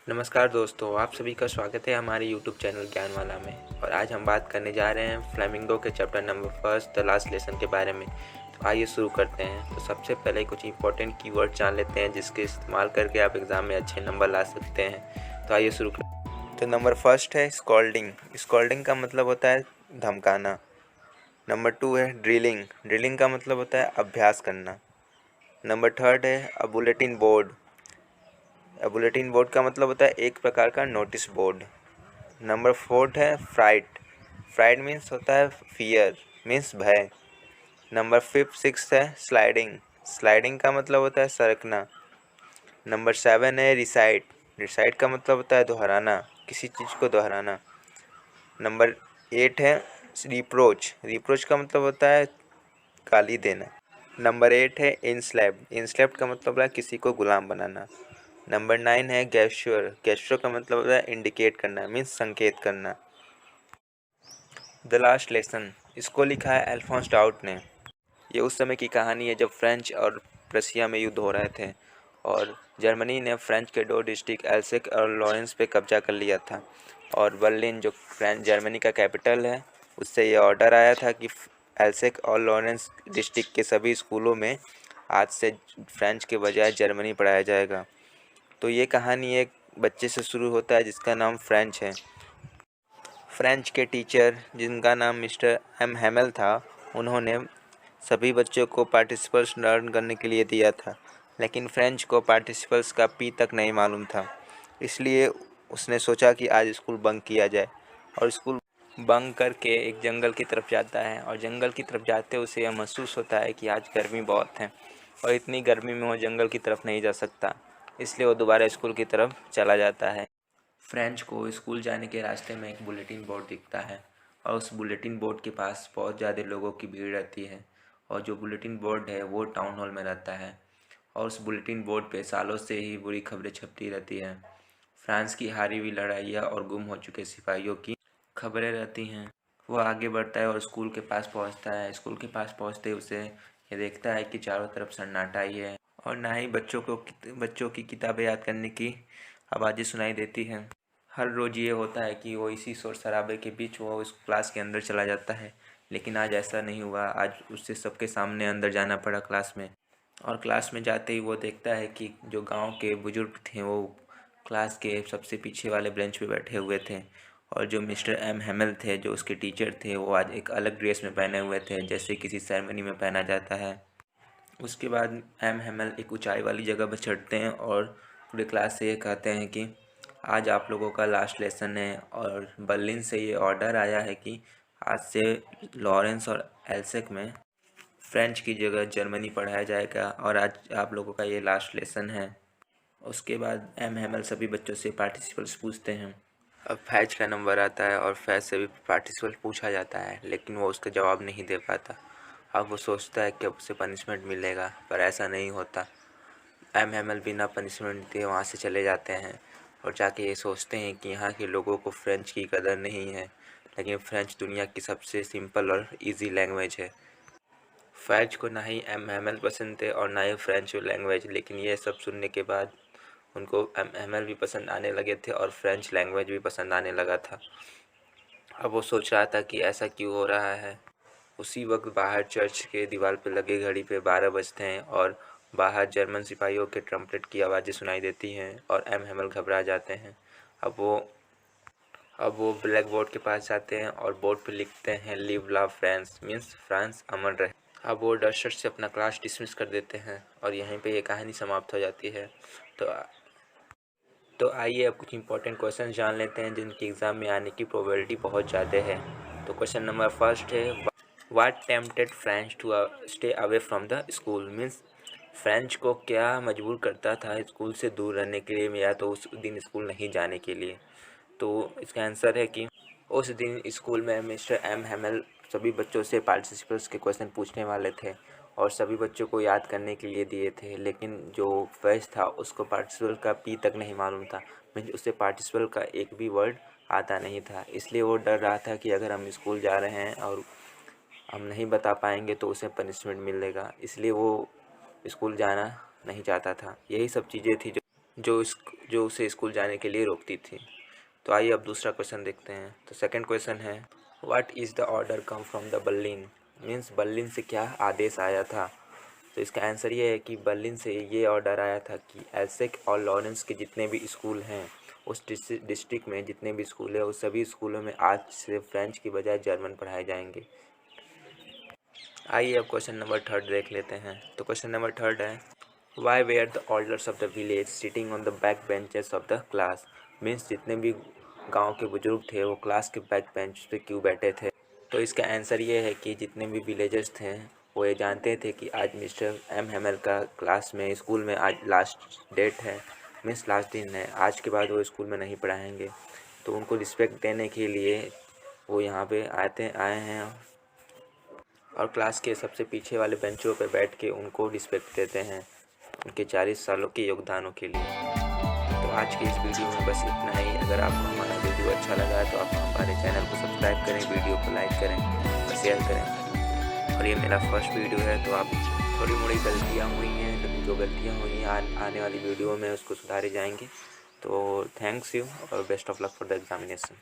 नमस्कार दोस्तों, आप सभी का स्वागत है हमारे YouTube चैनल ज्ञानवाला में। और आज हम बात करने जा रहे हैं फ्लेमिंगो के chapter number first the last lesson के बारे में। तो आइए शुरू करते हैं। तो सबसे पहले कुछ इंपॉर्टेंट कीवर्ड जान लेते हैं जिसके इस्तेमाल करके आप एग्ज़ाम में अच्छे नंबर ला सकते हैं। तो आइए शुरू करते। तो नंबर फर्स्ट है स्कॉल्डिंग। स्कॉल्डिंग का मतलब होता है धमकाना। नंबर 2 है ड्रिलिंग। ड्रिलिंग का मतलब होता है अभ्यास करना। नंबर थर्ड है अ बुलेटिन बोर्ड। बुलेटिन बोर्ड का मतलब होता है एक प्रकार का नोटिस बोर्ड। नंबर फोर्थ है फ्राइट। फ्राइट मीन्स होता है फियर, मीन्स भय। नंबर फिफ्थ सिक्स है स्लाइडिंग। स्लाइडिंग का मतलब होता है सरकना। नंबर 7 है रिसाइट। रिसाइट का मतलब होता है दोहराना, किसी चीज़ को दोहराना। नंबर 8 है रिप्रोच। रिप्रोच का मतलब होता है गाली देना। नंबर 8 है इंस्लेप्ट। इंस्लेप्ट का मतलब है किसी को गुलाम बनाना। नंबर 9 है गेस्चर। गेस्चर का मतलब होता है इंडिकेट करना, मीन्स संकेत करना। द लास्ट लेसन, इसको लिखा है अल्फोंस डाउट ने। ये उस समय की कहानी है जब फ्रेंच और प्रशिया में युद्ध हो रहे थे और जर्मनी ने फ्रेंच के 2 डिस्ट्रिक्ट एल्सेक और लॉरेंस पे कब्जा कर लिया था। और बर्लिन जो फ्रेंच जर्मनी का कैपिटल है, उससे ये ऑर्डर आया था कि एल्सेक और लॉरेंस डिस्ट्रिक्ट के सभी स्कूलों में आज से फ्रेंच के बजाय जर्मनी पढ़ाया जाएगा। तो ये कहानी एक बच्चे से शुरू होता है जिसका नाम फ्रेंच है। फ्रेंच के टीचर जिनका नाम मिस्टर एम हैमेल था, उन्होंने सभी बच्चों को पार्टिसिपल्स लर्न करने के लिए दिया था, लेकिन फ्रेंच को पार्टिसिपल्स का पी तक नहीं मालूम था। इसलिए उसने सोचा कि आज स्कूल बंक किया जाए और स्कूल बंक करके एक जंगल की तरफ जाता है। और जंगल की तरफ जाते उसे यह महसूस होता है कि आज गर्मी बहुत है और इतनी गर्मी में वो जंगल की तरफ नहीं जा सकता। इसलिए वो दोबारा स्कूल की तरफ चला जाता है। फ्रेंच को स्कूल जाने के रास्ते में एक बुलेटिन बोर्ड दिखता है और उस बुलेटिन बोर्ड के पास बहुत ज़्यादा लोगों की भीड़ रहती है। और जो बुलेटिन बोर्ड है वो टाउन हॉल में रहता है और उस बुलेटिन बोर्ड पे सालों से ही बुरी खबरें छपती रहती हैं। फ्रांस की हारी हुई लड़ाइयाँ और गुम हो चुके सिपाहियों की खबरें रहती हैं। वो आगे बढ़ता है और स्कूल के पास पहुंचता है। स्कूल के पास पहुंचते ही उसे ये देखता है कि चारों तरफ सन्नाटा ही है और ना ही बच्चों की किताबें याद करने की आवाज़ें सुनाई देती हैं। हर रोज़ ये होता है कि वो इसी शोर शराबे के बीच वो उस क्लास के अंदर चला जाता है, लेकिन आज ऐसा नहीं हुआ। आज उससे सबके सामने अंदर जाना पड़ा क्लास में। और क्लास में जाते ही वो देखता है कि जो गांव के बुजुर्ग थे वो क्लास के सबसे पीछे वाले बेंच पे बैठे हुए थे। और जो मिस्टर एम हैमेल थे, जो उसके टीचर थे, वो आज एक अलग ड्रेस में पहने हुए थे जैसे किसी सेरेमनी में पहना जाता है। उसके बाद एम हैमल एक ऊंचाई वाली जगह पर चढ़ते हैं और पूरे क्लास से ये कहते हैं कि आज आप लोगों का लास्ट लेसन है और बर्लिन से ये ऑर्डर आया है कि आज से लॉरेंस और एल्सेक में फ्रेंच की जगह जर्मनी पढ़ाया जाएगा और आज आप लोगों का ये लास्ट लेसन है। उसके बाद एम हैमल सभी बच्चों से पार्टिसिपल्स पूछते हैं। अब फैज का नंबर आता है और फैज से भी पार्टिसिपल पूछा जाता है, लेकिन वो उसका जवाब नहीं दे पाता। अब वो सोचता है कि अब उसे पनिशमेंट मिलेगा, पर ऐसा नहीं होता। एम हैमल बिना पनिशमेंट दिए वहाँ से चले जाते हैं और जाके ये सोचते हैं कि यहाँ के लोगों को फ्रेंच की कदर नहीं है, लेकिन फ्रेंच दुनिया की सबसे सिंपल और इजी लैंग्वेज है। फैज को ना ही एम हैमल पसंद थे और ना ही फ्रेंच लैंग्वेज, लेकिन ये सब सुनने के बाद उनको एम हैमल भी पसंद आने लगे थे और फ्रेंच लैंग्वेज भी पसंद आने लगा था। अब वो सोच रहा था कि ऐसा क्यों हो रहा है। उसी वक्त बाहर चर्च के दीवार पर लगे घड़ी पे 12 बजते हैं और बाहर जर्मन सिपाहियों के ट्रम्पेट की आवाज़ें सुनाई देती हैं और एम हैमल घबरा जाते हैं। अब वो अब वो ब्लैक बोर्ड के पास जाते हैं और बोर्ड पे लिखते हैं live love France, means France अमर रहे। अब वो डस्टर से अपना क्लास डिसमिस कर देते हैं और यहीं पे ये कहानी समाप्त हो जाती है। तो तो आइए अब कुछ इंपॉर्टेंट क्वेश्चन जान लेते हैं जिनकी एग्ज़ाम में आने की प्रोबेबिलिटी बहुत ज़्यादा है। तो क्वेश्चन नंबर फर्स्ट है, what tempted French to stay away from the school, means French को क्या मजबूर करता था स्कूल से दूर रहने के लिए या तो उस दिन स्कूल नहीं जाने के लिए। तो इसका आंसर है कि उस दिन स्कूल में मिस्टर एम हैमल सभी बच्चों से पार्टिसिपेंट्स के क्वेश्चन पूछने वाले थे और सभी बच्चों को याद करने के लिए दिए थे, लेकिन जो फैज था उसको पार्टिसिपल का पी तक नहीं मालूम था, मीन्स उसे पार्टिसिपल का एक भी वर्ड आता नहीं था। इसलिए वो डर रहा था कि अगर हम स्कूल जा रहे हैं और हम नहीं बता पाएंगे तो उसे पनिशमेंट मिलेगा, इसलिए वो स्कूल जाना नहीं चाहता था। यही सब चीज़ें थी जो उसे स्कूल जाने के लिए रोकती थी। तो आइए अब दूसरा क्वेश्चन देखते हैं। तो सेकंड क्वेश्चन है, what is the order come from the Berlin, means Berlin से क्या आदेश आया था। तो इसका आंसर ये है कि बर्लिन से ये ऑर्डर आया था कि एल्सेक और लॉरेंस के जितने भी स्कूल हैं, उस डिस्ट्रिक्ट में जितने भी स्कूल है, उस सभी स्कूलों में आज से फ्रेंच की बजाय जर्मन पढ़ाए जाएंगे। आइए अब क्वेश्चन नंबर थर्ड देख लेते हैं। तो क्वेश्चन नंबर थर्ड है, why were the elders of the village sitting on the back benches of the class, means जितने भी गांव के बुजुर्ग थे वो क्लास के बैक बेंच पे क्यों बैठे थे। तो इसका आंसर ये है कि जितने भी विलेजर्स थे वो ये जानते थे कि आज मिस्टर एम हेमल का क्लास में स्कूल में आज लास्ट डेट है, मीन्स लास्ट दिन है, आज के बाद वो स्कूल में नहीं पढ़ाएंगे। तो उनको रिस्पेक्ट देने के लिए वो यहाँ पे आए हैं और क्लास के सबसे पीछे वाले बेंचों पर बैठ के उनको रिस्पेक्ट देते हैं उनके 40 सालों के योगदानों के लिए। तो आज की इस वीडियो में बस इतना ही। अगर आपको हमारा वीडियो अच्छा लगा है तो आप हमारे चैनल को सब्सक्राइब करें, वीडियो को लाइक करें और शेयर करें। और ये मेरा फर्स्ट वीडियो है तो आप थोड़ी मोड़ी गलतियाँ हुई हैं, जो गलतियाँ हुई हैं आने वाली वीडियो में उसको सुधारे जाएंगे। तो थैंक्स यू और best of luck for the examination.